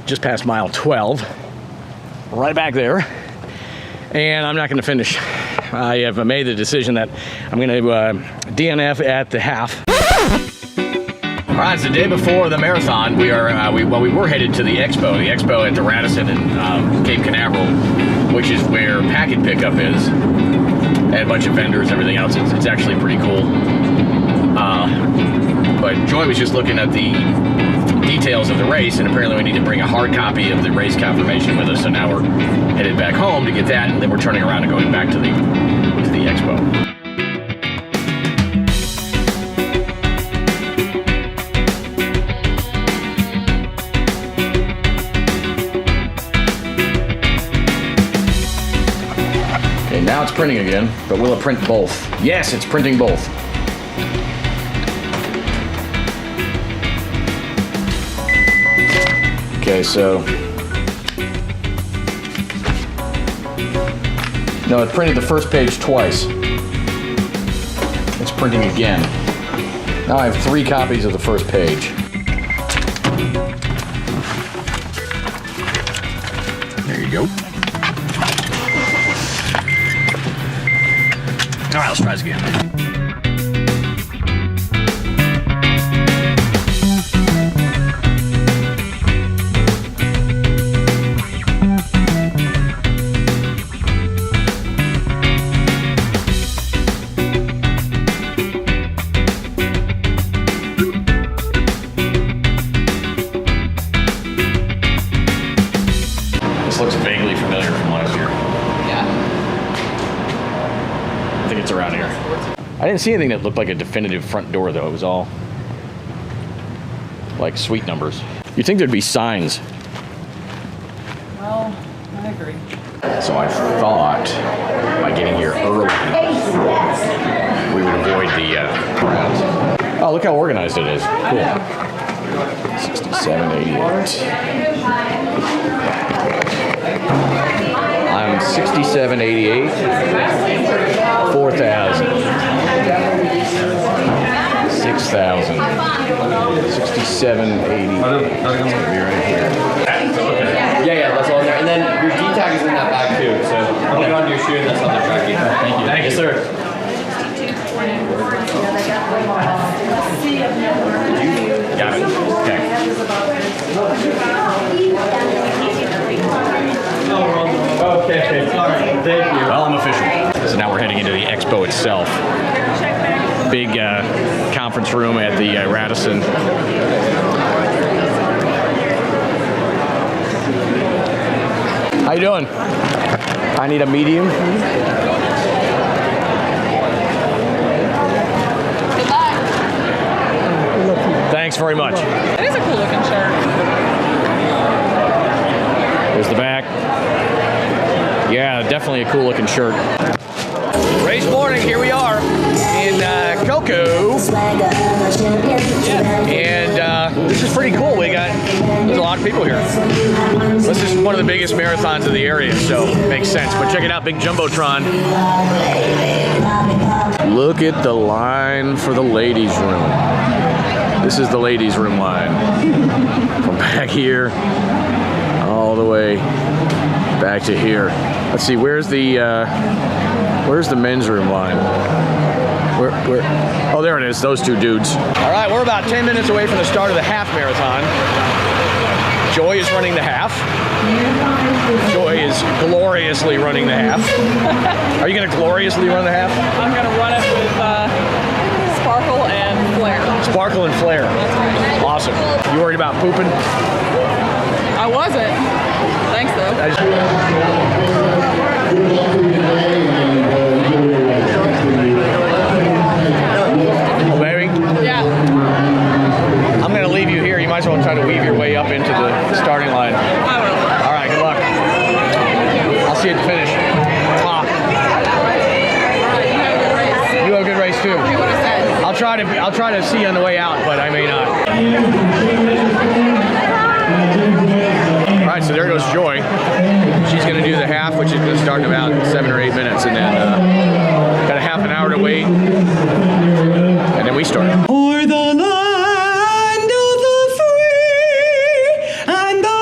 just past mile 12, right back there, and I'm not going to finish. I have made the decision that I'm going to DNF at the half. All right, it's the day before the marathon. We are we were headed to the Expo. The Expo at the Radisson in Cape Canaveral, which is where packet pickup is, and a bunch of vendors, everything else. It's actually pretty cool. But Joy was just looking at the details of the race, and apparently we need to bring a hard copy of the race confirmation with us. So now we're headed back home to get that, and then we're turning around and going back to the Expo. Now it's printing again, but will it print both? Yes, it's printing both. Okay, so... No, it printed the first page twice. It's printing again. Now I have 3 copies of the first page. There you go. All right, let's try this again. This looks vaguely familiar from last year. I think it's around here. I didn't see anything that looked like a definitive front door, though. It was all like suite numbers. You'd think there'd be signs. Well, I agree. So I thought by getting here early, we would avoid the crowds. Oh, look how organized it is. Cool. 6788. I'm 6788. 4,000. 6,000. 6780. It's gonna be right here. Yeah, that's all in there. And then your D tag is in that bag too. So put it on your shoe and that's on the track. Thank you. Thank you, sir. Got it. Okay. Okay, sorry. Thank you. Well, I'm official. So now we're heading into the Expo itself. Big conference room at the Radisson. How you doing? I need a medium. Good luck. Thanks very much. It is a cool looking shirt. There's the back. Yeah, definitely a cool looking shirt. Race morning, here we are in Cocoa. And this is pretty cool. There's a lot of people here. This is one of the biggest marathons in the area, so it makes sense. But check it out, big Jumbotron. Look at the line for the ladies' room. This is the ladies' room line. From back here all the way back to here. Let's see, where's the men's room line? Where? Oh, there it is, those two dudes. All right, we're about 10 minutes away from the start of the half marathon. Joy is running the half. Joy is gloriously running the half. Are you gonna gloriously run the half? I'm going to run it with Sparkle and Flair. Sparkle and Flair. That's right. Awesome. You worried about pooping? I wasn't. Thanks, though. Oh, baby? Yeah. I'm gonna leave you here. You might as well try to weave your way up into the starting line. I will. All right, good luck. I'll see you at the finish. All right, you have a good race. You have a good race too. Do what I said. I'll try to see you on the way out, but I may not. All right, so there goes Joy. She's going to do the half, which is going to start in about 7 or 8 minutes, and then got a half an hour to wait, and then we start. For the land of the free and the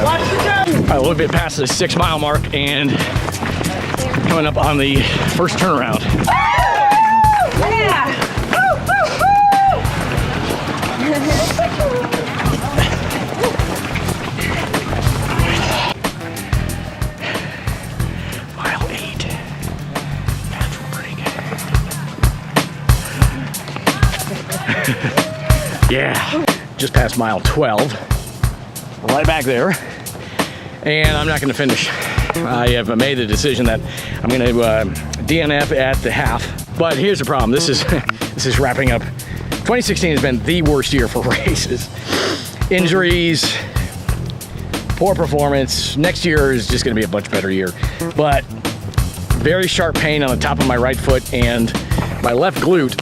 a little bit past the 6 mile mark and coming up on the first turnaround. Mile 8. Bathroom break. Yeah, just past mile 12. Right back there. And I'm not going to finish. I have made the decision that I'm going to DNF at the half. But here's the problem. This is wrapping up. 2016 has been the worst year for races. Injuries, poor performance. Next year is just going to be a much better year. But very sharp pain on the top of my right foot and my left glute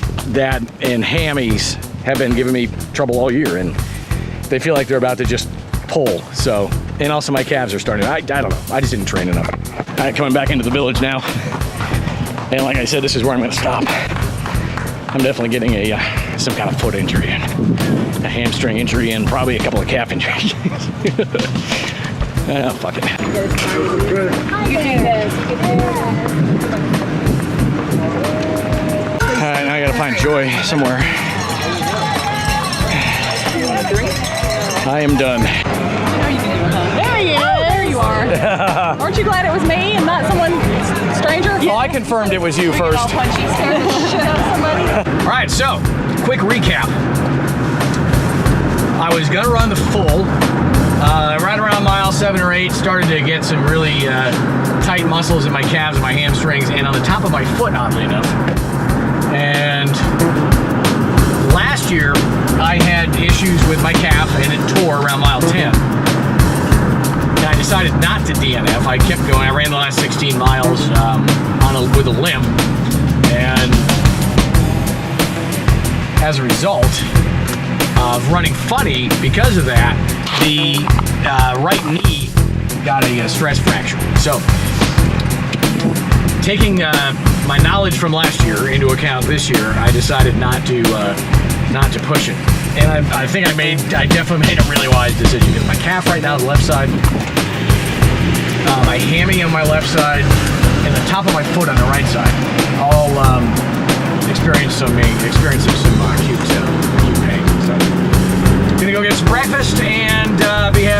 and hammies have been giving me trouble all year. And they feel like they're about to just pull. So, and also my calves are starting. I don't know. I just didn't train enough. All right, coming back into the village now. And like I said, this is where I'm going to stop. I'm definitely getting some kind of foot injury and a hamstring injury and probably a couple of calf injuries. Fuck it. You can do this. All right, now I got to find Joy somewhere. You want a drink? I am done. There he is. Oh, there you are. Aren't you glad it was me and not someone stranger? Well, I confirmed it was you All first. punchy, scared the shit out of somebody. All right, so quick recap. I was gonna run the full. Right around mile 7 or 8, started to get some really tight muscles in my calves and my hamstrings, and on the top of my foot, oddly enough. And last year, I had issues with my calf, and it tore around mile 10. And I decided not to DNF. I kept going. I ran the last 16 miles with a limp, and as a result of running funny because of that, the right knee got a stress fracture. So, taking my knowledge from last year into account this year, I decided not to push it. And I think I definitely made a really wise decision because my calf right now on the left side, my hammy on my left side, and the top of my foot on the right side, all experiencing some acute pain. So, gonna go get some breakfast and be happy.